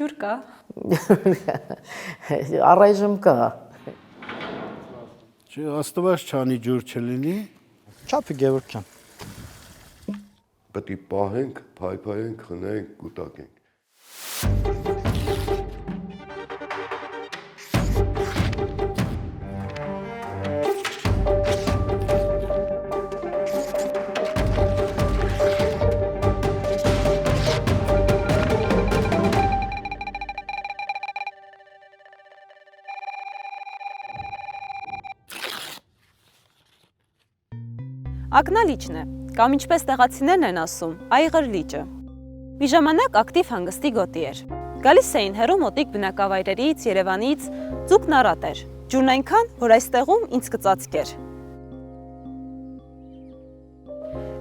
Ջուր կա։ Առայժմ կա։ Աստված չանի ջուր չլինի։ Չափի Գևորգյան։ Պետք է պահենք, փայփայենք, խնայենք, կուտակենք։ Ակնալիճն է, կամ ինչպես տեղացիներն են ասում, այղր լիճը։ Մի ժամանակ ակտիվ հանգստի գոտի էր։ Գալիս էին հեռու մոտիկ բնակավայրերից, Երևանից, ձուկն առատ էր։ Ջուրն այնքան, որ այստեղում ինձ կծածկեր։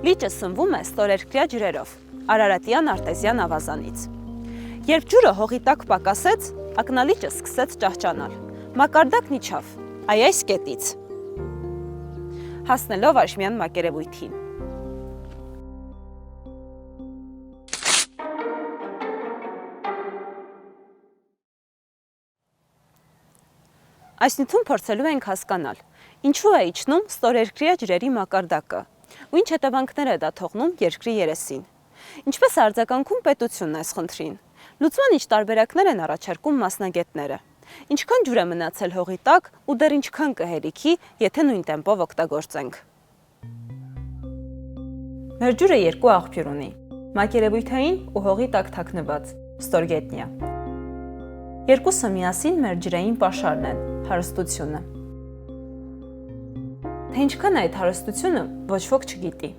Լիճը սնվում է ստորերկրյա ջրերով, Արարատյան արտեզյան ավազանից։ Երբ ջուրը հողի տակ պակասեց, ակնալիճը սկսեց ճահճանալ։ Մակարդակն իջավ, այս կետից։ Հասնելով Աշմյան մակերևույթին։ Այս նյութում փորձելու ենք հասկանալ, ինչու է իջնում ստորերկրյա ջրերի մակարդակը, ու ինչ հետևանքներ է դա թողնում երկրի երեսին։ Ինչպես է արձագանքում պետությունն այս խնդրին։ Լուծման ինչ տարբերակներ են առաջարկում մասնագետները։ Ինչքան ջուր է մնացել հողի տակ ու դեռ ինչքան կհերիքի, եթե նույն տեմպով օգտագործենք։ Մեր ջուրը երկու աղբյուր ունի՝ մակերևույթային ու հողի տակ թաքնված, ստորգետնյա։ Երկուսը միասին մեր ջրային պաշարն են, հարստությունը։ Թե ինչքան է այդ հարստությունը, ոչ ոք չգիտի։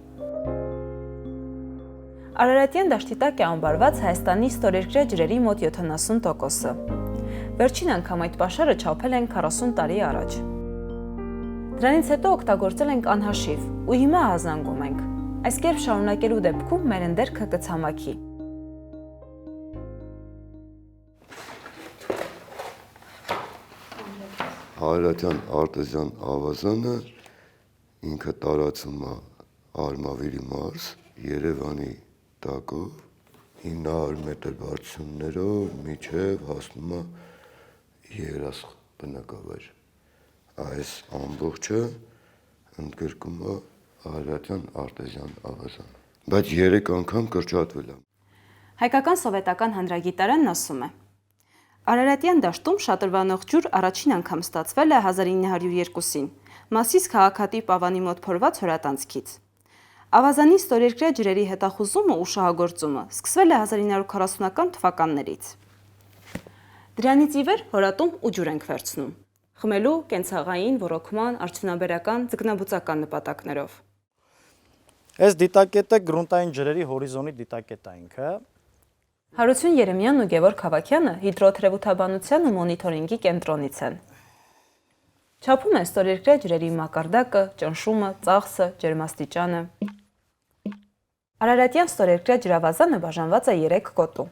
Արարատյան դաշտի տակ է անվարված Հայաստանի ստորերկրյա ջրերի մոտ 70%-ը։ Վերջին անգամ այդ պաշարը չափել են 40 տարի առաջ։ Դրանից հետո օգտագործել ենք անհաշիվ ու հիմա հազանգում ենք։ Այս կերպ շարունակելու դեպքում մեր ընդերքը կցամաքի։ Արարատյան արտեզյան ավազանը ինքը տարածում է Արմավիրի մարզ, Երևանի տակով 900 մետր բարձրություններով մինչև հասնում է Երասխ բնակավայր։ Այս ամբողջը ընդգրկում է Արարատյան արտեզյան ավազանը։ Բայց 3 անգամ կրճատվել է։ Հայկական սովետական հանրագիտարանն ասում է. Արարատյան դաշտում շատրվանող ջուր առաջին անգամ ստացվել է 1902-ին, Մասիս քաղաքատի Պավանի մոտ փորված հորատանցքից։ Ավազանի ստորերկրյա ջրերի հետախուզումը ու շահագործումը սկսվել է 1940-ական թվականներից։ Դրանից ի վեր հորատում ու ջուր ենք վերցնում, խմելու, կենցաղային, ոռոգման, արդյունաբերական, ձկնաբուծական նպատակներով։ Այս դիտակետը գրունտային ջրերի հորիզոնի դիտակետ է ինքը։ Հարություն Երեմյանն ու Գևորգ Հավաքյանը հիդրոթերապևտաբանության ու մոնիթորինգի կենտրոնից են։ Չափում են ստորերկրյա ջրերի մակարդակը, ճնշումը, ծախսը, ջերմաստիճանը։ Արարատյան ստորերկրյա ջրավազանը բաժանված է 3 գոտու։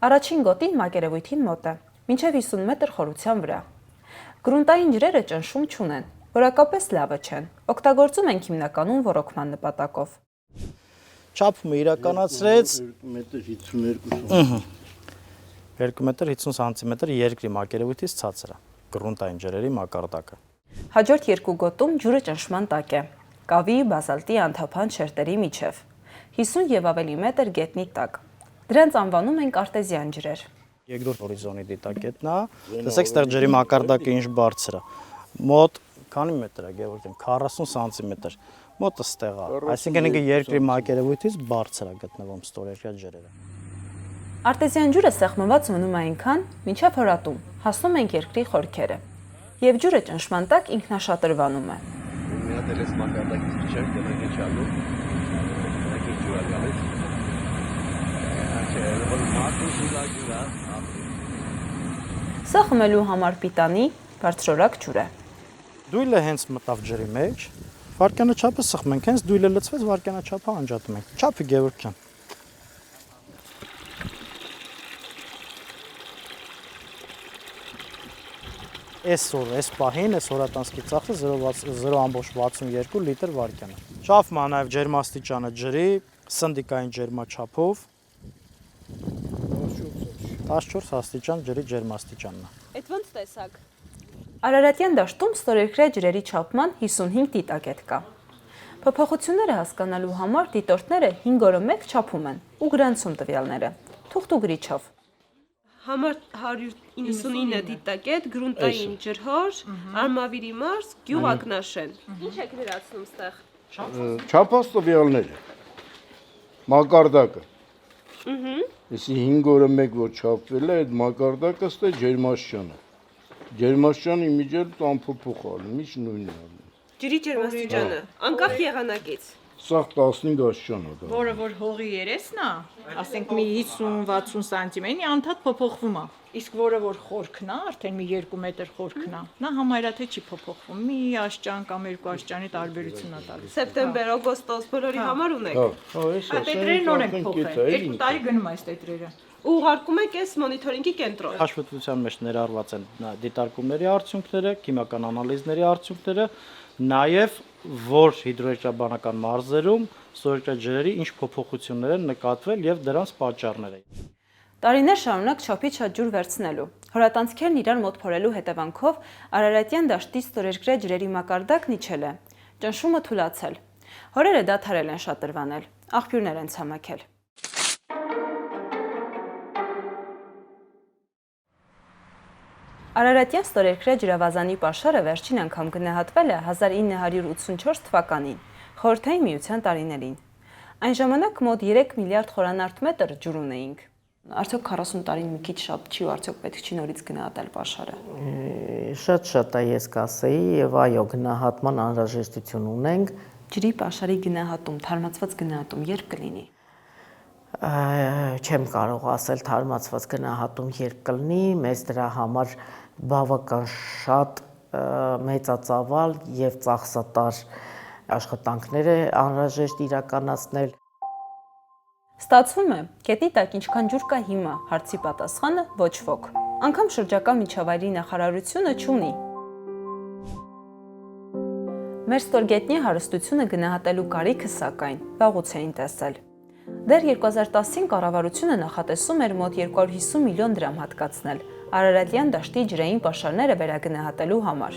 Առաջին գոտին մակերևույթին մոտ է, մինչև 50 մետր խորության վրա։ Գրունտային ջրերը ճնշում չունեն, որակապես լավը չեն, օգտագործում ենք հիմնականում ոռոգման նպատակով։ Չափումը իրականացրեց 2 մետր 52 2 մետր 50 սանտիմետր երկրի մակերևույթից ցածր է գրունտային ջրերի մակարդակը։ Հաջորդ 2 գոտում ջուրը ճնշման տակ է, կավի, բազալտի, անթափանց շերտերի միջև, 50 եւ ավելի մետր գետնի տակ։ Դրանց անվանում ենք արտեզյան ջրեր։ Երկրորդ հորիզոնի դիտակետն է։ Տեսեք, ստեղ ջրի մակարդակը ինչ բարձր է։ Մոտ քանի մետր է, Գևորգ, 40 սանտիմետր։ Մոտը ստեղ է։ Այսինքն ինքը երկրի մակերևույթից բարձր է գտնվում ստորերկրյա ջրերը։ Արտեզյան ջուրը սեղմված մնում է այնքան, մինչև հորատում, հասնում ենք երկրի խորքերը։ Եվ ջուրը ճնշման տակ ինքնաշատրվանում է։ Մի հատ էս մակարդակից չենք դրանք չալու։ Դրանք ջուր գալիս։ Սա խմելու համար պիտանի, բարձրորակ ջուր է։ Դույլը հենց մտավ ջրի մեջ, վարկանաչափը սխում ենք, հենց դույլը լցվեց, վարկանաչափը անջատում ենք։ Չափի Գևորգյան։ Այս պահին, այս հորատանցքի ծախսը 0.62 լիտր վարկյան է։ Չափում է նաև ջերմաստիճանը ջրի, սնդիկային ջերմաչափով։ 14 աստիճան ջրի ջերմաստիճանն է։ Այդ ո՞նց տեսակ։ Արարատյան դաշտում ստորերկրյա ջրերի չափման 55 դիտակետ կա։ Փոփոխությունները հասկանալու համար դիտորդները 5 օրը մեկ չափում են ու գրանցում տվյալները։ Թուղթ ու գրիչով։ Համար 199 դիտակետ, գրունտային ջրհոր, Արմավիրի մարզ, գյուղ Ակնաշեն։ Ինչ եք վերացնում ստեղ։ Չափած տվյալները։ Մակարդակը։ Եսի 5 օրը մեկ որ չափվել է, այդ մակարդակը ստե ջերմաստիճանը։ Ջերմաստիճանի միջել անփոփոխ ալու, միջ նույնն է։ Ջրի ջերմաստիճանը, անկախ եղանակից։ Սաղ 15 աստիճան է դա։ Որը որ հողի երեսն է, ասենք մի 50-60 սանտիմենի անդադ փոփոխվում է։ Իսկ որը որ խորքն է, արդեն մի 2 մետր խորքն է, նա համարյա թե չի փոփոխվում։ Մի աշճան կամ 2 աշճանի տարբերություն է տալիս։ Սեպտեմբեր, օգոստոս բոլորի համար ունեք։ Այս Տետրերն ունենք փոխել։ 2 տարի գնում է այս տետրերը։ Ու ուղարկում եք այս մոնիթորինգի կենտրոն։ Հաշվետվության մեջ ներառված են դիտարկումների արդյունքները, քիմիական անալիզների արդյունքները, նաև որ հիդրոէլեկտրաբանական մարզերում ստորերկրյա ջրերի ինչ փոփոխություններ են նկատվել եւ դրանց պատճառները։ Տարիներ շարունակ չափից շատ ջուր վերցնելու, հորատանցքերն իրար մոտ փորելու հետևանքով Արարատյան դաշտի ստորերկրյա ջրերի մակարդակն իջել է, ճնշումը թուլացել։ Հորերը դադարել են շատրվանել, աղբյուրներ են ցամաքել։ Արարատյան ստորերկրյա ջրավազանի պաշարը վերջին անգամ գնահատվել է 1984 թվականին, Խորհրդային Միության տարիներին։ Այն ժամանակ մոտ 3 միլիարդ խորանարդ մետր ջուր ունեինք։ Արդյոք 40 տարին մի քիչ շատ չի ու արդյոք պետք չի նորից գնահատել պաշարը։ Շատ է ես կասեի եւ այո գնահատման անհրաժեշտություն ունենք։ Ջրի պաշարի գնահատում, թարմացված գնահատում երբ կլինի։ Չեմ կարող ասել թարմացված գնահատում երբ կլինի, մեզ դրա համար բավական շատ մեծածավալ եւ ծախսատար աշխատանքներ է անհրաժեշտ իրականացնել։ Ստացվում է, գետի տակ ինչքան ջուր կա հիմա, հարցի պատասխանը ոչ ոք։ Անգամ շրջակա միջավայրի նախարարությունը չունի։ Մեր ստորգետնյա հարստությունը գնահատելու կարիքը սակայն վաղուց էին տեսել։ Դեռ 2010-ին կառավարությունը նախատեսում էր մոտ 250 միլիոն դրամ հատկացնել Արարատյան դաշտի ջրային պաշարները վերագնահատելու համար։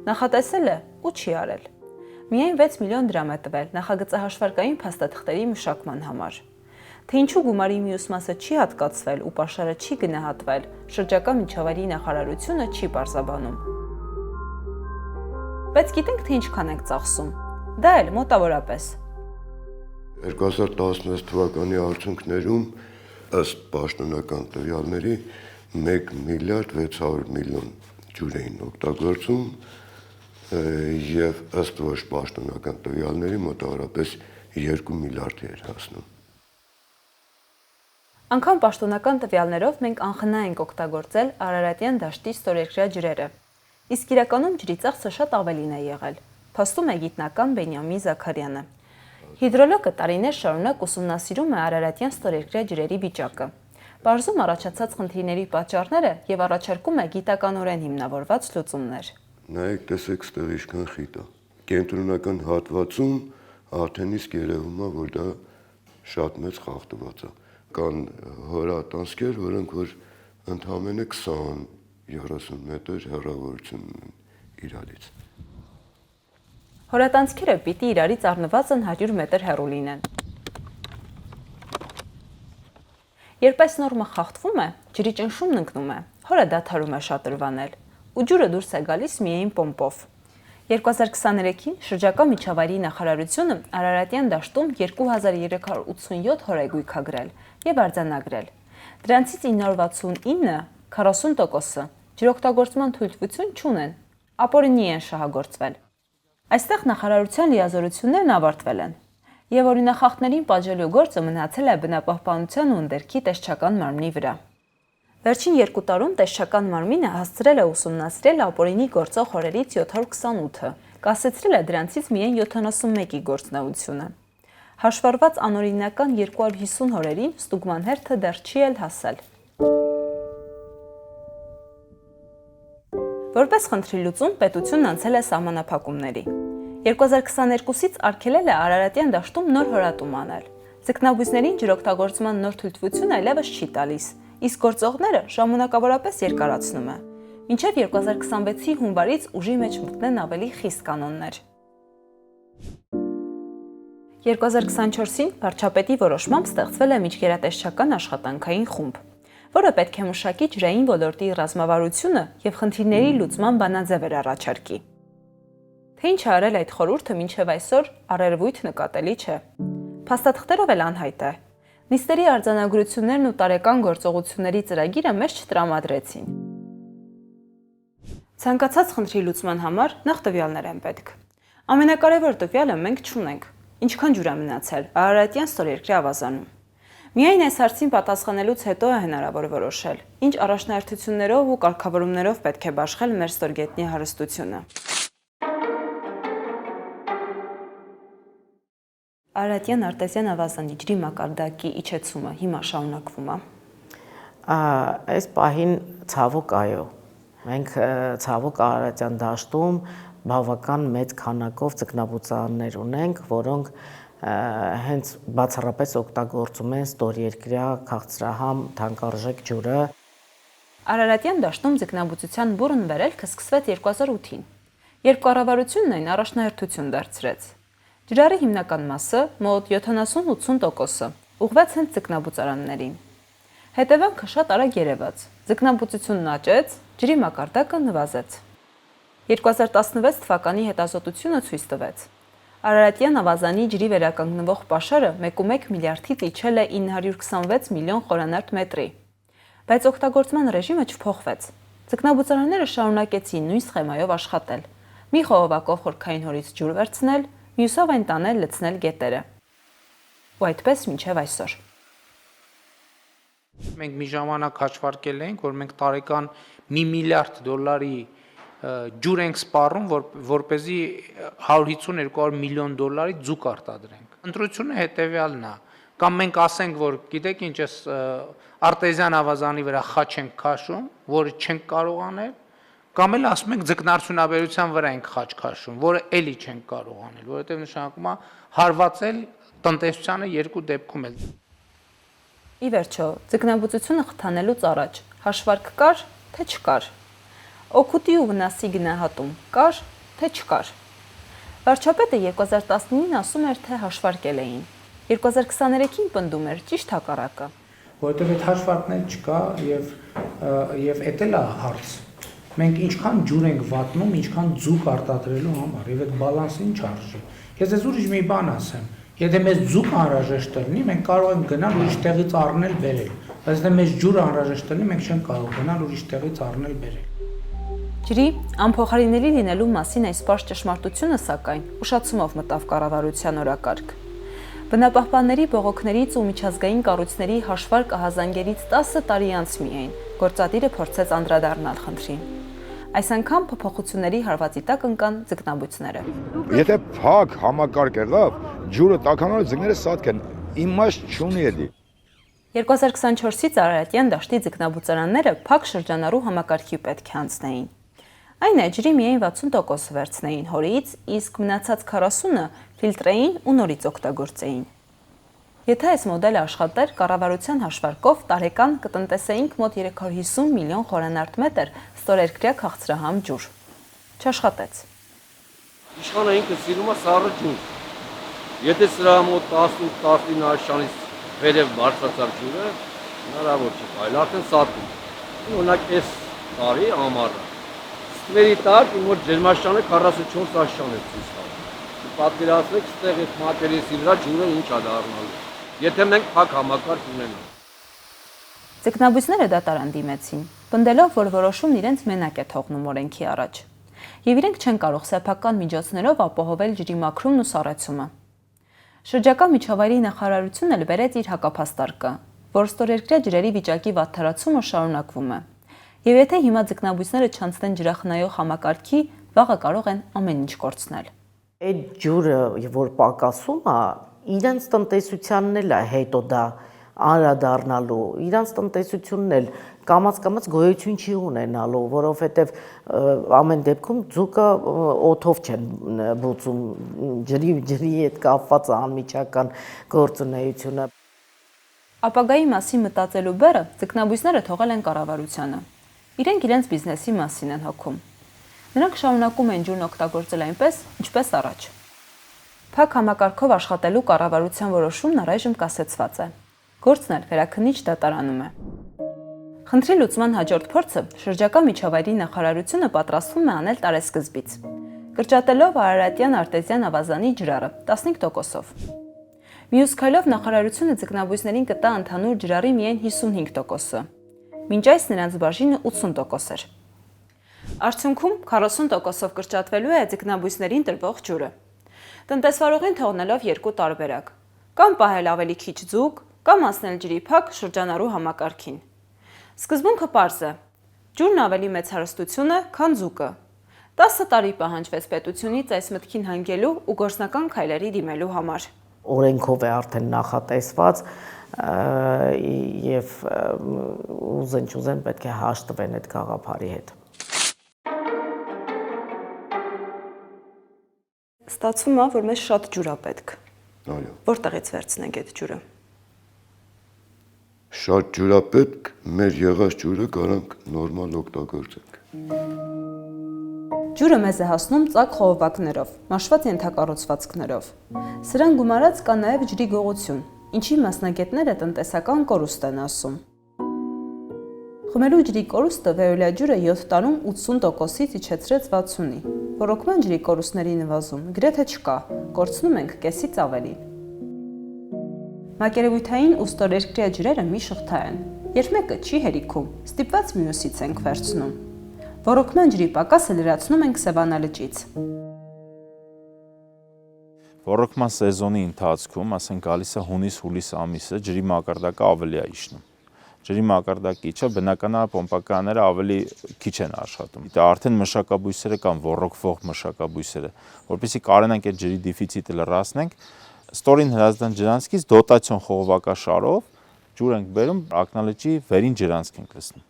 Նախատեսել է ու չի արել։ Միայն 6 միլիոն դրամ է տվել նախագծահաշվարկային փաստաթղթերի մշակման համար։ Թե ինչու գումարի մյուս մասը չի հատկացվել ու պաշարը չի գնահատվել, շրջակա միջավայրի նախարարությունը չի պարզաբանում։ Բայց գիտենք, թե ինչքան ենք ծախսում։ Դա էլ մոտավորապես։ 2016 թվականի արդյունքներում ըստ պաշտոնական տվյալների 1 միլիարդ 600 միլիոն ջուր էին օգտագործում եւ ըստ ոչ պաշտոնական տվյալների մոտավորապես 2 միլիարդ էր հասնում։ Անկամ պաշտոնական տվյալներով մենք անխնա ենք օգտագործել Արարատյան դաշտի ստորերկրյա ջրերը։ Իսկ իրականում ջրի ծախսը շատ ավելին է եղել, փաստում է գիտնական Բենյամին Զաքարյանը։ Հիդրոլոգը տարիներ շարունակ ուսումնասիրում է Արարատյան ստորերկրյա ջրերի վիճակը։ Բարձում առաջացած խնդիրների պատճառները եւ առաջարկում է գիտականորեն հիմնավորված լուծումներ։ Նայեք, տեսեք, ստեղ ինչքան խիտ է։ Կենտրոնական հատվածում արդեն իսկ երևում է, որ դա շատ մեծ խախտված է։ Կան հորատանցքեր, որոնք որ ընդամենը 20-30 մետր հեռավորություն ունեն իրարից։ Հորատանցքերը պիտի իրարից առնվազն 100 մետր հեռու լինեն։ Երբ այս նորմը խախտվում է, ջրի ճնշումն ընկնում է, հորը դադարում է շատրվանել, ու ջուրը դուրս է գալիս միայն պոմպով։ 2023-ին շրջակա միջավայրի նախարարությունը Արարատյան դաշտում 2387 հոր է գույքագրել եւ արձանագրել։ Դրանցից 969, 40%-ը ջրօգտագործման թույլտվություն չունեն, ապօրինի են շահագործվել։ Այստեղ նախարարության լիազորություններն ավարտվել են, եւ օրինախախտներին պատժելու գործը մնացել է բնապահպանության ու ընդերքի տեսչական մարմնի վրա։ Վերջին 2 տարում տեսչական մարմինը հասցրել է ուսումնասիրել ապօրինի գործող հորերից 728-ը, կասեցրել է դրանցից միայն 71-ի գործունեությունը։ Հաշվառված անօրինական 250 հորերին ստուգման հերթը դեռ չի էլ հասել։ Որպես խնդրի լուծում պետությունն անցել է սահմանափակումների։ 2022-ից արգելել է Արարատյան դաշտում նոր հորատում անել։ Ձկնաբույսներին ջրօգտագործման նոր թույլտվություն այլևս չի տալիս, իսկ գործողները ժամանակավորապես երկարացնում է։ Մինչև 2026-ի հունվարից ուժի մեջ մտնեն ավելի խիստ կանոններ։ 2024-ին վարչապետի որոշմամբ ստեղծվել է միջգերատեսչական աշխատանքային խումբ, որը պետք է մշակի ջրային ոլորտի ռազմավարությունը եւ խնդիրների լուծման բանաձևեր առաջարկի։ Թե ինչ է արել այդ խորհուրդը մինչև այսօր առերևույթ նկատելի չէ։ Փաստաթղթերով էլ անհայտ է։ Նիստերի արձանագրություններն ու տարեկան գործողությունների ծրագիրը մեզ չտրամադրեցին։ Ցանկացած խնդրի լուծման համար նախ տվյալներ են պետք։ Ամենակարևոր տվյալը մենք չունենք։ Ինչքան ջուր է մնացել Արարատյան ստորերկրի ավազանում։ Միայն այս հարցին պատասխանելուց հետո է հնարավոր որոշել, ինչ առաջնահերթություններով ու կարգավորումներով պետք է բաշխել մեր ստորգետնյա հարստությունը։ Արարատյան արտեզյան ավազանի ջրի մակարդակի իջեցումը հիմա շարունակվում է։ Այս պահին ցավոք այո։ Մենք ցավոք Արարատյան դաշտում բավական մեծ քանակով ձկնաբուծարաններ ունենք, որոնք հենց բացառապես օգտագործում են ստորերկրյա քաղցրահամ թանկարժեք ջուրը։ Արարատյան դաշտում ձկնաբուծության բուռն վերելքը սկսվեց 2008-ին, երբ կառավարությունն այն առաջնահերթություն դարձրեց։ Ջրարի հիմնական մասը, մոտ 70-80%-ը, ուղղվեց հենց ձկնաբուծարաններին։ Հետևանքը շատ արագ երևաց։ Ձկնաբուծությունն աճեց, ջրի մակարդակը նվազեց։ 2016 թվականի հետազոտությունը ցույց տվեց. Արարատյան ավազանի ջրի վերականգնվող պաշարը 1.1 միլիարդից իջել է 926 միլիոն խորանարդ մետրի։ Բայց օգտագործման ռեժիմը չփոխվեց։ Ձկնաբուծարանները շարունակեցին նույն սխեմայով աշխատել։ Մի խողովակով խորքային հորից ջուր վերցնել, մյուսով այն տանել լցնել գետերը։ Ու այդպես մինչև այսօր։ Մենք մի ժամանակ հաշվարկել ենք, որ մենք տարեկան $1 միլիարդ ջուր ենք սպառում, որպեսզի 150-200 միլիոն դոլարի ձուկ արտադրենք։ Ընտրությունը հետևյալն է, կամ մենք ասենք, որ գիտեք ինչ էս արտեզյան ավազանի վրա խաչ ենք քաշում, որը չենք կարող անել, կամ էլ ասում ենք ձկնարդյունաբերության վրա ենք խաչ քաշում, որը էլի չենք կարող անել, որովհետև նշանակում է հարվածել տնտեսությանը երկու դեպքում էլ։ Ի վերջո, ձկնաբուծությունը խթանելուց առաջ հաշվարկ կար, թե չկար։ Օգուտի ու վնասի գնահատում կար, թե չկար։ Վարչապետը 2019-ին ասում էր, թե հաշվարկել էին։ 2023-ին պնդում էր ճիշտ հակառակը։ Որովհետև այդ հաշվարկն էլ չկա եւ էդ էլ է հարց։ Մենք ինչքան ջուր ենք վատնում, ինչքան ձուկ արտադրելու համար, եւ այդ բալանսը ինչ արժի։ Ես ես ուրիշ մի բան ասեմ։ Եթե մեզ ձուկ անհրաժեշտ լինի, մենք կարող ենք գնալ ուրիշ տեղից առնել բերել։ Բայց եթե մեզ ջուր անհրաժեշտ լինի, մենք չենք կարող գնալ ուրիշ տեղից առնել բերել։ Ջրի անփոխարինելի լինելու մասին այս պարզ ճշմարտությունը, սակայն, ուշացումով մտավ կառավարության օրակարգ։ Բնապահպանների բողոքներից ու միջազգային կառույցների հաշվարկ ահազանգերից 10 տարի անց միայն գործադիրը փորձեց անդրադառնալ խնդրին։ Այս անգամ փոփոխությունների հարվածի տակ ընկան ձկնաբույծները։ Եթե փակ համակարգ եղավ, ջուրը տաքանալու ձկները սատկ են, իմաստ չունի էլի։ 2024-ից Արարատյան դաշտի ձկնաբուծարանները փակ շրջանառու համակարգի պետք է անցնեին։ Այն է, ջրի միայն 60% վերցնեին հորից, իսկ մնացած 40%-ը ֆիլտրեին ու նորից օգտագործեին։ Եթե այս մոդելը աշխատեր, կառավարության հաշվարկով տարեկան կտնտեսեինք մոտ 350 միլիոն խորանարդ մետր ստորերկրյա քաղցրահամ ջուր։ Չաշխատեց։ Իշխանը ինքը սիրում է սառը ջուր։ Եթե սրա մոտ 18-19 աշանից վերև բարձրացավ ջուրը, հնարավոր չի, այլ արդեն սատում։ Օրինակ այս տարի ամառը ստվերի տակ իմ մոտ ջերմաշանը 44 աշան է ցույց տալու։ Պատկերացրեք, այստեղ այդ մատերիալի վրա ջուրը ինչ է դառնալու։ Եթե մենք փակ համակարգ ունենանք։ Ձկնաբույծները դատարան դիմեցին, պնդելով, որ որոշումն իրենց մենակ է թողնում օրենքի առաջ։ Եվ իրենք չեն կարող սեփական միջոցներով ապահովել ջրի մաքրումն ու սառեցումը։ Շրջակա միջավայրի նախարարությունն էլ բերեց իր հակափաստարկը, որ ստորերկրյա ջրերի վիճակի վատթարացումը շարունակվում է։ Եվ եթե հիմա ձկնաբույծները չանցնեն ջրախնայող համակարգի, վաղը կարող են ամեն ինչ կորցնել։ Այդ ջուրը, որ պակասում է, իրենց տնտեսությանն էլ է հետո դա անդրադառնալու, իրենց տնտեսությունն էլ կամաց գոյություն չի ունենալու, որովհետև ամեն դեպքում ձուկը օդով չեն բուծում, ջրի հետ կապված անմիջական գործունեությունը։ Ապագայի մասին մտածելու բեռը ձկնաբույսները թողել են կառավարությանը։ Իրենք իրենց բիզնեսի մասին են հոգում։ Նրանք շարունակում են ջուրն օգտագործել այնպես, ինչպես առաջ։ Փակ համակարգով աշխատելու կառավարության որոշումն առայժմ կասեցված է։ Գործն էլ վերաքննիչ դատարանում է։ Խնդրի լուծման հաջորդ փորձը շրջակա միջավայրի նախարարությունը պատրաստվում է անել տարեսկզբից, կրճատելով արարատյան արտեզյան ավազանի ջրառը 15%-ով։ Մյուս քայլով նախարարությունը ձկնաբույսներին կտա ընդհանուր ջրառի միայն 55%-ը։ Մինչ այս նրանց բաժինը 80% էր։ Արդյունքում 40%-ով կրճատվելու է ձկնաբույսներին տրվող ջուրը։ Տնտեսվարողին թողնելով երկու տարբերակ՝ կամ պահել ավելի քիչ ձուկ, կամ անցնել ջրի փակ շրջանառու համակարգին։ Սկզբունքը պարզ է. ջուրն ավելի մեծ հարստություն է, քան ձուկը։ 10 տարի պահանջվեց պետությունից այս մտքին հանգելու ու գործնական քայլերի դիմելու համար։ Օրենքով է արդեն նախատեսված եւ ուզեն պետք է հաշտվեն այդ գաղափարի հետ։ Ստացվում է, որ մեզ շատ ջուր է պետք։ Այո։ Որտեղից վերցնենք այդ ջուրը։ Շատ ջուր է պետք, մեր եղած ջուրը կարանք նորմալ օգտագործենք։ Ջուրը մեզ է հասնում ծակ խողովակներով, մաշված ենթակառուցվածքներով։ Սրան գումարած կա նաև ջրի գողություն, ինչի մասնագետները տնտեսական կորուստ են ասում։ Խմելու ջրի կորուստը վեոլյա ջուրը 7 տարում 80%-ից իջեցրեց 60-ի։ Ռոռոկման ջրի կորուստների նվազում գրեթե չկա, կորցնում ենք կեսից ավելի։ Մակերևույթային ու ստորերկրյա ջրերը մի շղթա են։ Երբ մեկը չի հերիքում, ստիպված մյուսից ենք վերցնում։ Ռոռոկման ջրի պակասը լրացնում ենք Սևանալճից։ Ռոռոկման սեզոնի ընթացքում, ասենք գալիս է հունիս-հուլիս ամիսը, ջրի մակարդակը ավելի է իջնում։ Ջրի մակարդակը իջա, բնականաբար պոմպակայանները ավելի քիչ են աշխատում։ Դա արդեն մշակաբույսերը կամ ռոռոկվող մշակաբույսերը, որպեսզի կարողանանք այդ ջրի դեֆիցիտը լրացնենք, ստորին Հրազդան ջրանցքից դոտացիոն խողովակաշարով ջուր ենք բերում, ակնալճի վերին ջրանցք ենք լցնում։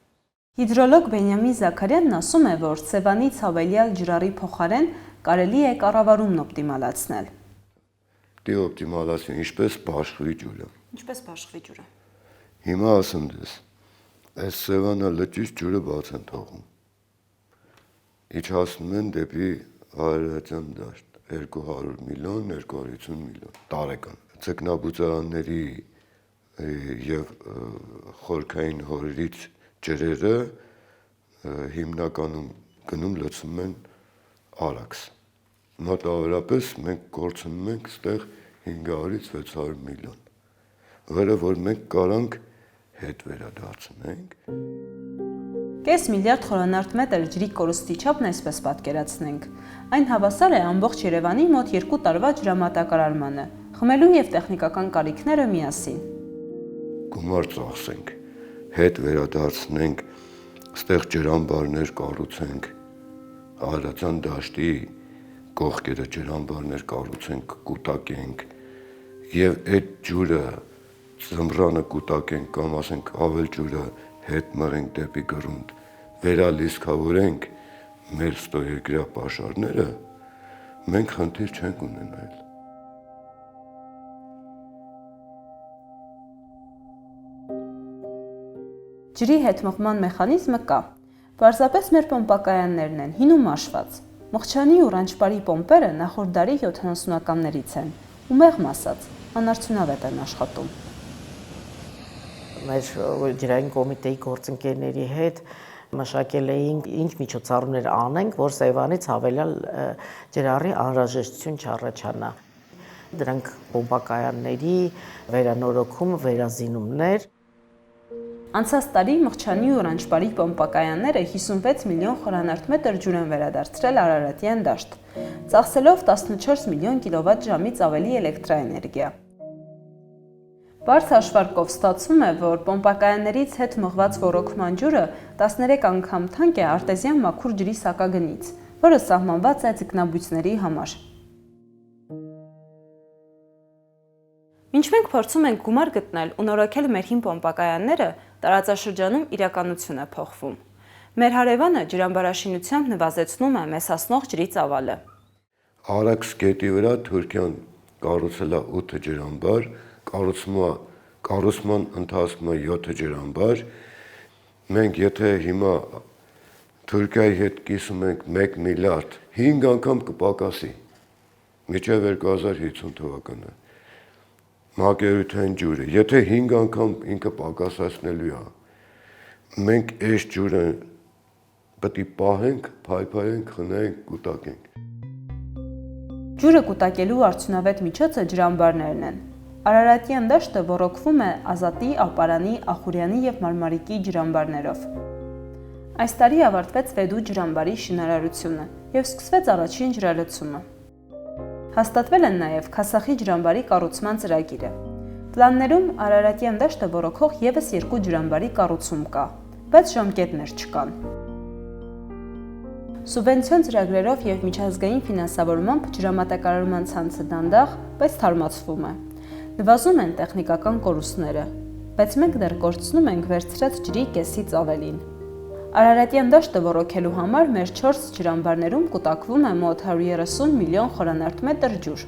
Հիդրոլոգ Բենյամին Զաքարյանն ասում է, որ Սևանից հավելյալ ջրառի փոխարեն կարելի է կառավարումն օպտիմալացնել։ Դե օպտիմալացնել, ինչպես բաշխվի ջուրը։ Ինչպես բաշխվի ջուրը։ Հիմա ասեմ դες, այս Սևանա լճից ջուրը բաց են թողում։ Իջացնում են դեպի Արարատյան դաշտ, 200 միլիոն, 250 միլիոն տարեկան։ Ձկնաբուծարանների եւ խորքային հորերից ջրերը հիմնականում գնում լցում են Արաքս։ Մոտավորապես մենք կորցնում ենք այդտեղ 500-ից 600 միլիոն, որը որ մենք կարանք հետ վերադարձնենք։ Կես միլիարդ խորանարդ մետր ջրի կորուստի չափն այսպես պատկերացնենք։ Այն հավասար է ամբողջ Երևանի մոտ 2 տարվա ջրամատակարարմանը, խմելու եւ տեխնիկական կարիքները միասին։ Գումար ծախսենք, հետ վերադարձնենք, այդտեղ ջրամբարներ կառուցենք, Արարատյան դաշտի կողքերը ջրամբարներ կառուցենք, կուտակենք եւ այդ ջուրը զմռանը կուտակենք կամ ասենք ավել ջուրը հետ մղենք դեպի գրունդ, վերալիսկավորենք մեր ստորերկրյա պաշարները, մենք խնդիր չենք ունենալ։ Ջրի հետ մղման մեխանիզմը կա։ Պարզապես մեր պոմպակայաններն են հին ու մաշված։ Մղչանի ու Ռանչպարի պոմպերը նախորդ դարի 70-ականներից են ու մեղմ ասած, անարդյունավետ են աշխատում։ Մեր ջրային կոմիտեի գործընկերների հետ մշակել էինք ինչ միջոցառումներ անենք, որ Սևանից հավելյալ ջրառի անհրաժեշտություն չառաջանա։ Դրանք պոմպակայանների վերանորոգում, վերազինումներ։ Անցած տարի Մղչանի ու Ռանչպարի պոմպակայանները 56 միլիոն խորանարդ մետր ջուր են վերադարձրել Արարատյան դաշտ, ծախսելով 14 միլիոն կիլովատ-ժամից ավելի էլեկտրաէներգիա։ Բարձ հաշվարկով ստացվում է, որ պոմպակայաններից հետ մղված ռոռոկման ջուրը 13 անգամ թանկ է արտեզյան մաքուր ջրի սակագնից, որը սահմանված է ձկնաբույսների համար։ Մինչ մենք փորձում ենք գումար գտնել ու նորոգել մեր հին պոմպակայանները, տարածաշրջանում իրականություն է փոխվում։ Մեր հարևանը ջրամբարաշինությամբ նվազեցնում է մեզ հասնող ջրի ծավալը։ Արաքս գետի վրա Թուրքիան կառուցել է 8 ջրամբար, կառուցվում է կառուցման ընթացքում 7 ջրամբար, մենք եթե հիմա Թուրքիայի հետ կիսում ենք 1 միլիարդ, 5 անգամ կպակասի, մինչև 2050 թվականը, մակերութային ջուրը, եթե 5 անգամ ինքը պակասացնելու է, մենք այս ջուրը պետք է պահենք, փայփայենք, խնայենք, կուտակենք։ Ջուրը կուտակելու արդյունավետ միջոցը ջրամբարներն են։ Արարատյան դաշտը ոռոգվում է Ազատի, Ապարանի, Ախուրյանի եւ Մարմարիկի ջրամբարներով։ Այս տարի ավարտվեց Վեդու ջրամբարի շինարարությունը եւ սկսվեց առաջին ջրալցումը։ Հաստատվել են նաեւ Քասախի ջրամբարի կառուցման ծրագիրը։ Պլաններում Արարատյան դաշտը ոռոգող եւս 2 ջրամբարի կառուցում կա, բայց ժամկետներ չկան։ Սուբվենցիոն ծրագրերով եւ միջազգային ֆինանսավորմամբ ջրամատակարարման ցանցը դանդաղ, բայց թարմացվում է։ Նվազում են տեխնիկական կորուստները, բայց մենք դեռ կորցնում ենք վերցրած ջրի կեսից ավելին։ Արարատյան դաշտը ոռոգելու համար մեր 4 ջրամբարներում կուտակվում է մոտ 130 միլիոն խորանարդ մետր ջուր։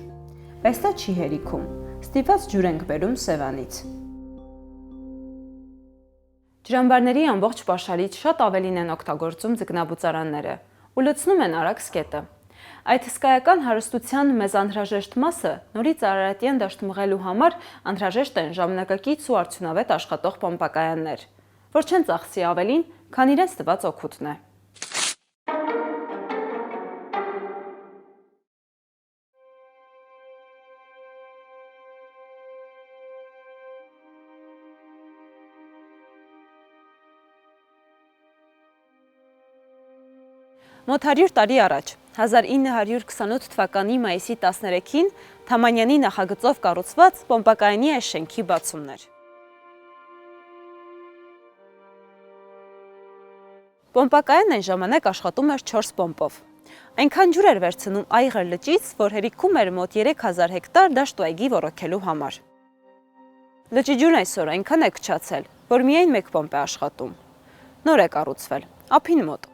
Բայց դա չի հերիքում։ Ստիպված ջուր ենք բերում Սևանից։ Ջրամբարների ամբողջ պաշարից շատ ավելին են օգտագործում ձկնաբուծարանները ու լցնում են Արաքս գետը։ Այդ հսկայական հարստության մեզ անհրաժեշտ մասը նորից Արարատյան դաշտ մղելու համար անհրաժեշտ են ժամանակակից ու արդյունավետ աշխատող պոմպակայաններ, որ չեն ծախսի ավելին, քան իրենց տված օգուտն է։ Մոտ 100 տարի առաջ, 1928 թվականի մայիսի 13-ին Թամանյանի նախագծով կառուցված պոմպակայանի այս շենքի բացումն էր։ Պոմպակայանն այն ժամանակ աշխատում էր 4 պոմպով։ Այնքան ջուր էր վերցնում Այղեր լճից, որ հերիքում էր մոտ 3000 հեկտար դաշտ ու այգի ոռոգելու համար։ Լճի ջուրն այսօր այնքան է քչացել, որ միայն 1 պոմպ է աշխատում։ Նոր է կառուցվել, ափին մոտ։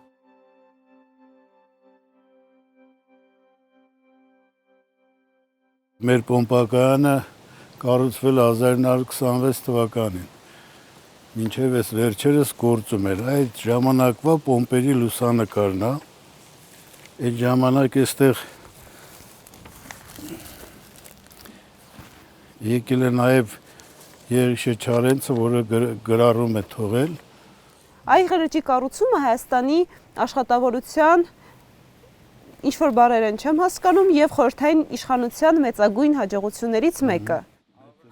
Մեր պոմպակայանը կառուցվել 1926 թվականին, մինչև այս վերջերս գործում էր, այդ ժամանակվա պոմպերի լուսանկարն է, այդ ժամանակ այստեղ եկել է նաև Երիշե Չարենցը, որը գրառում է թողել։ Այղեր լճի կառուցումը Հայաստանի աշխատավորության ինչ-որ բառեր են չեմ հասկանում եւ խորհրդային իշխանության մեծագույն հաջողություններից մեկը։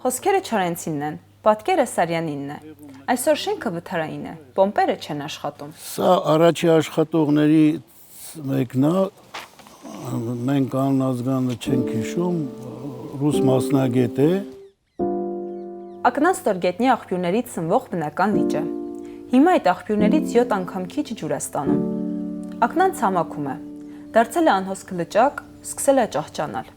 Խոսքերը Չարենցինն են, պատկերը Սարյանինն է։ Այսօր շենքը վթարային է, պոմպերը չեն աշխատում։ Սա առաջի աշխատողների մեկն է, մենք անազգանը չենք հիշում, ռուս մասնագետ է։ Ակնան ստորգետնյա աղբյուրներից սնվող բնական լիճ է։ Հիմա այդ աղբյուրներից 7 անգամ քիչ ջուր է ստանում։ Ակնան ցամաքում է։ Դարձել է անհոսք լճակ, սկսել է ճահճանալ։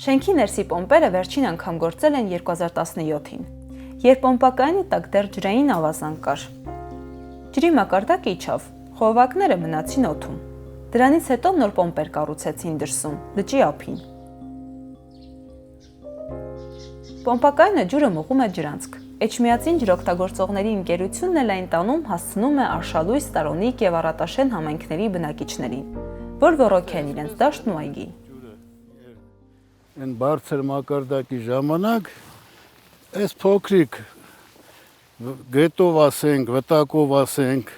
Շենքի ներսի պոմպերը վերջին անգամ գործել են 2017-ին, երբ պոմպակայանի տակ դեռ ջրային ավազան կար։ Ջրի մակարդակը իջավ, խողովակները մնացին օդում։ Դրանից հետո նոր պոմպեր կառուցեցին դրսում, լճի ափին։ Պոմպակայանը ջուրը մղում է ջրանցք։ Էջմիածին ջրօգտագործողների ընկերությունն էլ այն տանում հասցնում է Արշալույս, Տարոնիկ եւ Առատաշեն համայնքների բնակիչներին, որ ոռոգեն իրենց դաշտն ու այգին։ Այն բարձր մակարդակի ժամանակ այս փոքրիկ գետով ասենք, վտակով ասենք,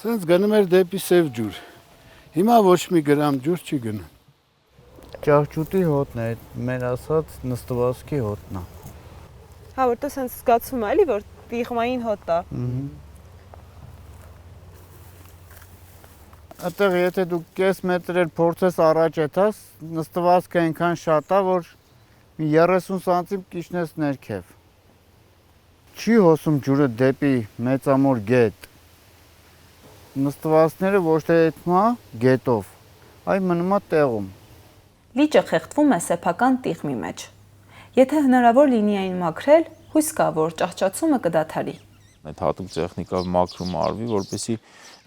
սենց գնում էր դեպի սև ջուր։ Հիմա ոչ մի գրամ ջուր չի գնում։ Ճահճուտի հոտն է, մեր ասած նստվածքի հոտն է։ Հա, որտեղ sense զգացում է, էլի, որ պիղմային հոտ է։ Այդտեղ եթե դու կես մետր էլ փորձես առաջ եթաս, նստվածքը այնքան շատ է, որ մի 30 սանտիմ կիջնես ներքև։ Չի հոսում ջուրը դեպի մեծամոր գետ։ Նստվածքները ոչ թե հետմա գետով, այլ մնում է տեղում։ Լիճը խեղդվում է սեփական տիղմի մեջ։ Եթե հնարավոր լինի այն մաքրել, հույս կա, որ ճահճացումը կդադարի։ Այդ հատուկ տեխնիկով մաքրում արվի, որպեսզի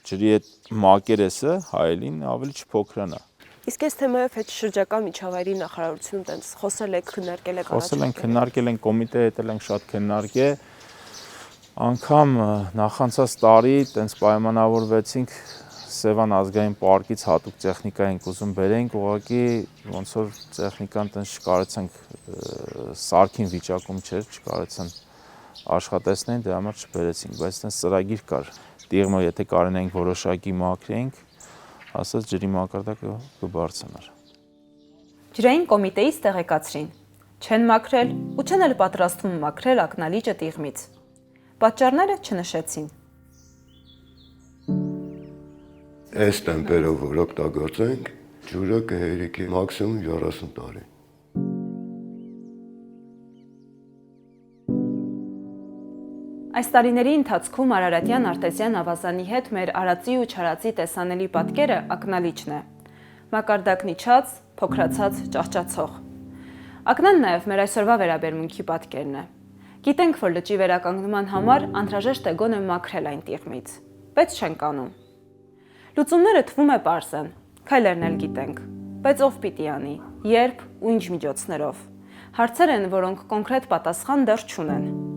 ջրի այդ մակերեսը հայելին ավելի չփոքրանա։ Իսկ այս թեմայով հետ շրջակա միջավայրի նախարարությունում տենց խոսել եք, քննարկել եք, Քննարկել ենք կոմիտե, հետել ենք շատ քննարկել։ Անգամ նախանցած տարի տենց պայմանավորվեցինք Սևան ազգային պարկից հատուկ տեխնիկա ենք ուզում բերենք, ուղղակի ոնց որ տեխնիկան տենց չկարեցանք սարքին վիճակում չէր, չկարեցան աշխատեցնեն, դրա համար չբերեցինք, բայց տենց ծրագիր կար։ Դիղմը եթե կարենայինք որոշակի մաքրենք, ասած ջրի մակարդակը կբարձրանար։ Ջրային կոմիտեից տեղեկացրին։ Չեն մաքրել ու չեն էլ պատրաստվում մաքրել ակնալիճը դիղմից։ Պատճառները չնշեցին։ Այս տեմպերով որ օգտագործենք, ջուրը կհերիքի մաքսիմում 30 տարի։ Այս տարիների ընթացքում Արարատյան արտեզյան ավազանի հետ մեր արածի ու չարածի տեսանելի պատկերը ակնալիճն է։ Մակարդակն իջած, փոքրացած, ճահճացող։ Ակնան նաև մեր այսօրվա վերաբերմունքի պատկերն է։ Գիտենք, որ լճի վերականգնման համար անհրաժեշտ է գոնե մաքրել այն տիղմից, բայց չենք անում։ Լուծումները թվում է պարզ են, քայլերն էլ գիտենք, բայց ով պիտի անի, երբ ու ինչ միջոցներով։ Հարցեր են, որոնք կոնկրետ պատասխան դեռ չունեն։